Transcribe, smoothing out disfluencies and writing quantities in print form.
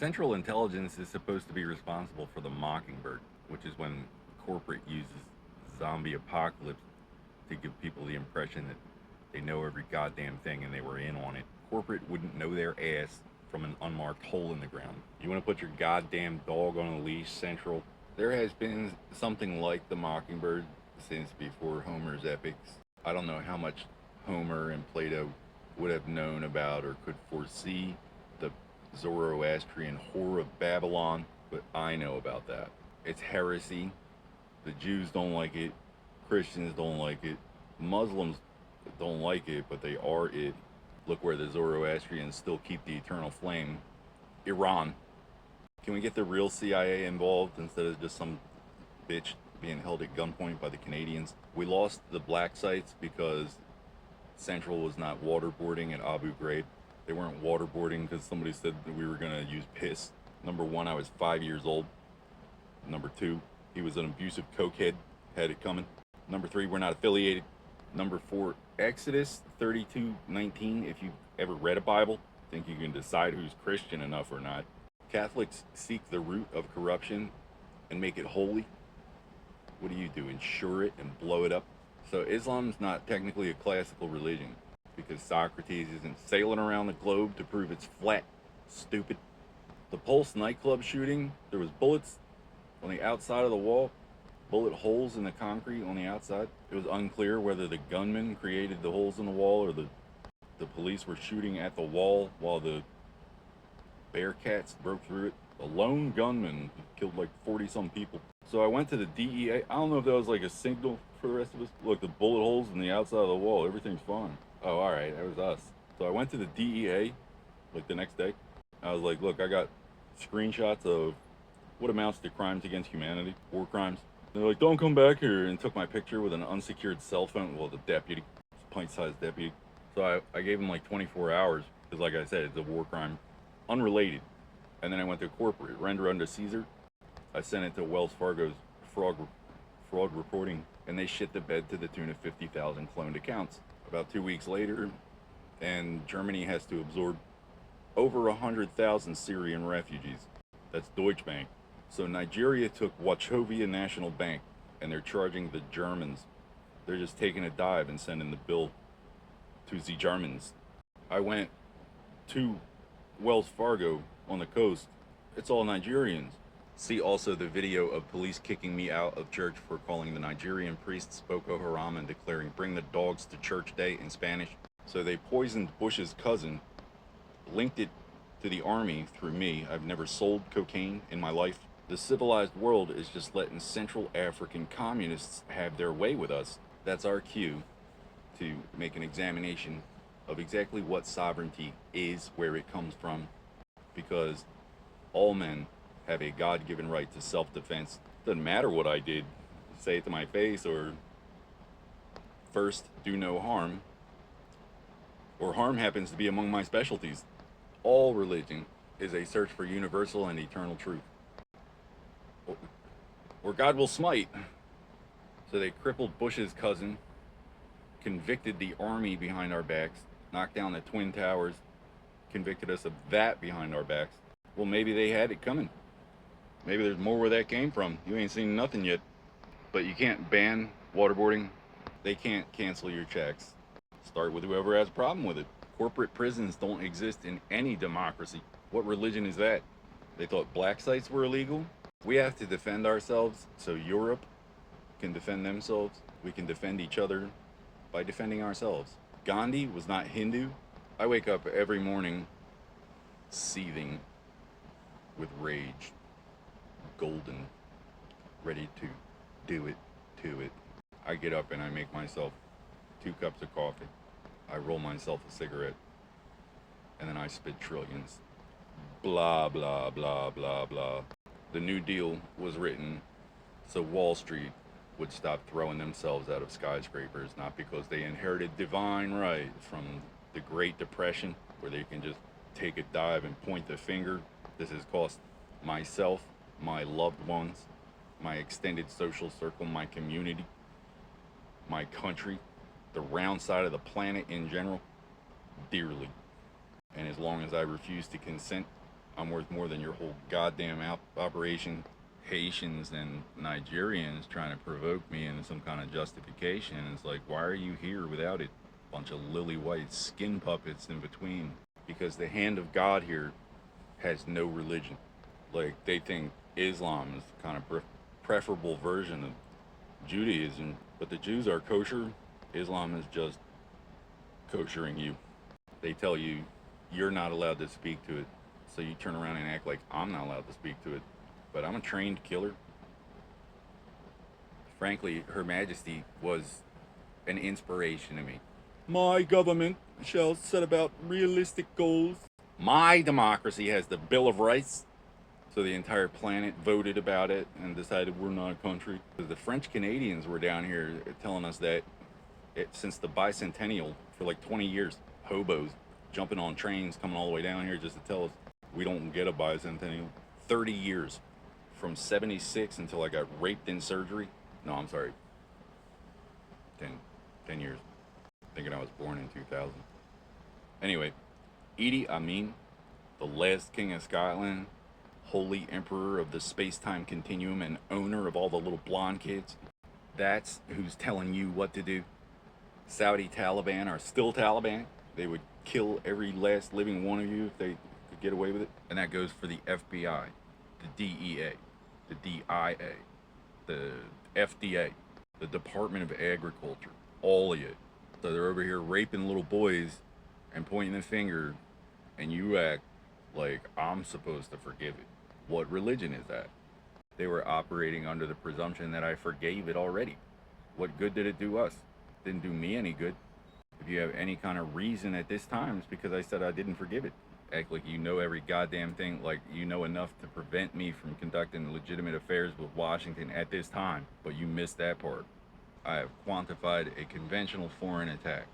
Central Intelligence is supposed to be responsible for the Mockingbird, which is when corporate uses zombie apocalypse to give people the impression that they know every goddamn thing and they were in on it. Corporate wouldn't know their ass from an unmarked hole in the ground. You want to put your goddamn dog on a leash, Central? There has been something like the Mockingbird since before Homer's epics. I don't know how much Homer and Plato would have known about or could foresee the Zoroastrian whore of Babylon, but I know about that. It's heresy. The Jews don't like it. Christians don't like it. Muslims don't like it, but they are it. Look where the Zoroastrians still keep the eternal flame. Iran. Can we get the real CIA involved instead of just some bitch being held at gunpoint by the Canadians? We lost the black sites because Central was not waterboarding at Abu Ghraib. They weren't waterboarding because somebody said that we were going to use piss. Number one, I was 5 years old. Number two, he was an abusive cokehead, had it coming. Number three, we're not affiliated. Number four, Exodus 32:19. If you've ever read a Bible, think you can decide who's Christian enough or not. Catholics seek the root of corruption and make it holy. What do? Insure it and blow it up? So Islam's not technically a classical religion because Socrates isn't sailing around the globe to prove it's flat. Stupid. The Pulse nightclub shooting, there was bullets on the outside of the wall, bullet holes in the concrete on the outside. It was unclear whether the gunman created the holes in the wall or the police were shooting at the wall while the Bearcats broke through it. A lone gunman killed like 40-some people. So I went to the DEA. I don't know if that was like a signal for the rest of us. Look, the bullet holes in the outside of the wall, everything's fine. Oh, all right, that was us. So I went to the DEA like the next day. I was like, look, I got screenshots of what amounts to crimes against humanity, war crimes. They're like, don't come back here, and took my picture with an unsecured cell phone. Well, the deputy, pint-sized deputy. So I gave him like 24 hours because, like I said, it's a war crime, unrelated. And then I went to corporate, render unto Caesar. I sent it to Wells Fargo's fraud reporting, and they shit the bed to the tune of 50,000 cloned accounts. About 2 weeks later, and Germany has to absorb over 100,000 Syrian refugees. That's Deutsche Bank. So Nigeria took Wachovia National Bank, and they're charging the Germans. They're just taking a dive and sending the bill to the Germans. I went to Wells Fargo on the coast. It's all Nigerians. See also the video of police kicking me out of church for calling the Nigerian priests Boko Haram and declaring "Bring the dogs to church day" in Spanish. So they poisoned Bush's cousin, linked it to the army through me. I've never sold cocaine in my life. The civilized world is just letting Central African communists have their way with us. That's our cue to make an examination of exactly what sovereignty is, where it comes from, because all men have a God-given right to self-defense. Doesn't matter what I did, say it to my face, or first do no harm, or harm happens to be among my specialties. All religion is a search for universal and eternal truth, or God will smite. So they crippled Bush's cousin, convicted the army behind our backs, knocked down the Twin Towers, convicted us of that behind our backs. Well, maybe they had it coming. Maybe there's more where that came from. You ain't seen nothing yet. But you can't ban waterboarding. They can't cancel your checks. Start with whoever has a problem with it. Corporate prisons don't exist in any democracy. What religion is that? They thought black sites were illegal? We have to defend ourselves so Europe can defend themselves. We can defend each other by defending ourselves. Gandhi was not Hindu. I wake up every morning seething with rage, golden, ready to do it to it. I get up and I make myself 2 cups of coffee. I roll myself a cigarette, and then I spit trillions. Blah, blah, blah, blah, blah. The New Deal was written so Wall Street would stop throwing themselves out of skyscrapers, not because they inherited divine right from the Great Depression, where they can just take a dive and point the finger. This has cost myself, my loved ones, my extended social circle, my community, my country, the round side of the planet in general, dearly. And as long as I refuse to consent I'm worth more than your whole goddamn operation. Haitians and Nigerians trying to provoke me into some kind of justification. It's like, why are you here without it? Bunch of lily white skin puppets in between. Because the hand of God here has no religion. Like, they think Islam is kind of preferable version of Judaism, but the Jews are kosher. Islam is just koshering you. They tell you you're not allowed to speak to it, so you turn around and act like I'm not allowed to speak to it. But I'm a trained killer. Frankly, Her Majesty was an inspiration to me. My government shall set about realistic goals. My democracy has the Bill of Rights. So the entire planet voted about it and decided we're not a country. The French Canadians were down here telling us that since the bicentennial, for like 20 years, hobos jumping on trains coming all the way down here just to tell us we don't get a bicentennial. 30 years. From 76 until I got raped in surgery. No, I'm sorry. 10 years. Thinking I was born in 2000. Anyway, Idi Amin, the last king of Scotland, holy emperor of the space-time continuum and owner of all the little blonde kids, that's who's telling you what to do. Saudi Taliban are still Taliban. They would kill every last living one of you if they could get away with it. And that goes for the FBI, the DEA, the DIA, the FDA, the Department of Agriculture, all of you. So they're over here raping little boys and pointing the finger, and you act like I'm supposed to forgive it. What religion is that? They were operating under the presumption that I forgave it already. What good did it do us? Didn't do me any good. If you have any kind of reason at this time, it's because I said I didn't forgive it. Act like you know every goddamn thing, like you know enough to prevent me from conducting legitimate affairs with Washington at this time, but you missed that part. I have quantified a conventional foreign attack.